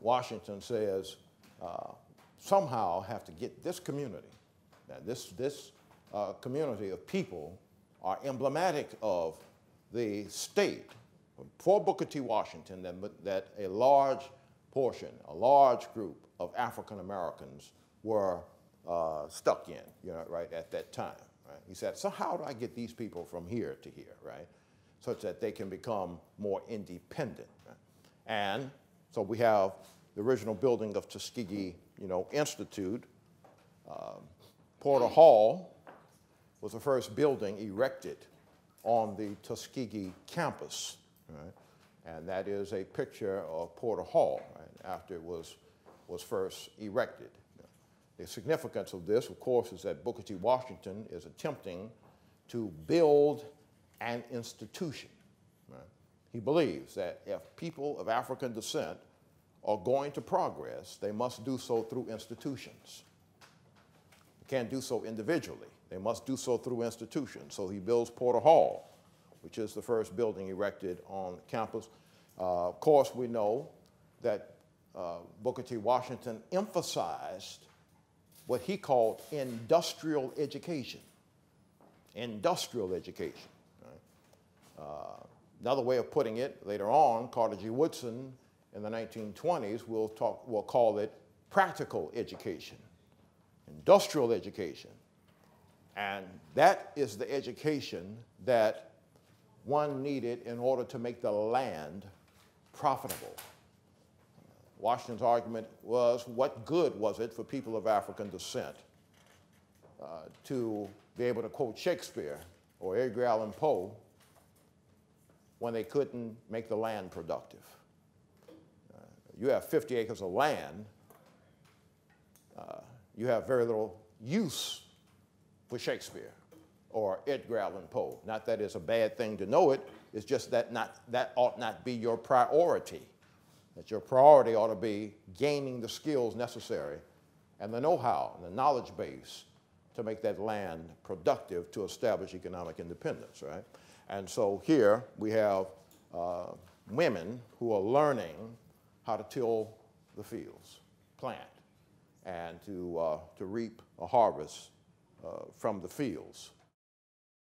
Washington says, somehow have to get this community, now this community of people are emblematic of the state. For Booker T. Washington, that a large portion, a large group of African Americans were stuck in, right, at that time. Right? He said, so how do I get these people from here to here, right, such that they can become more independent? Right? And so we have the original building of Tuskegee, Institute. Porter Hall was the first building erected on the Tuskegee campus, right? And that is a picture of Porter Hall, right, after it was first erected. The significance of this, of course, is that Booker T. Washington is attempting to build an institution. Right? He believes that if people of African descent are going to progress, they must do so through institutions. They can't do so individually. They must do so through institutions. So he builds Porter Hall, which is the first building erected on campus. Of course, we know that Booker T. Washington emphasized what he called industrial education. Industrial education. Right? Another way of putting it, later on, Carter G. Woodson in the 1920s will call it practical education, industrial education. And that is the education that one needed in order to make the land profitable. Washington's argument was, what good was it for people of African descent to be able to quote Shakespeare or Edgar Allan Poe when they couldn't make the land productive? You have 50 acres of land, you have very little use for Shakespeare or Edgar Allan Poe. Not that it's a bad thing to know it, it's just that that ought not be your priority. That your priority ought to be gaining the skills necessary and the know-how and the knowledge base to make that land productive to establish economic independence, right? And so here we have women who are learning how to till the fields, plant, and to reap a harvest from the fields.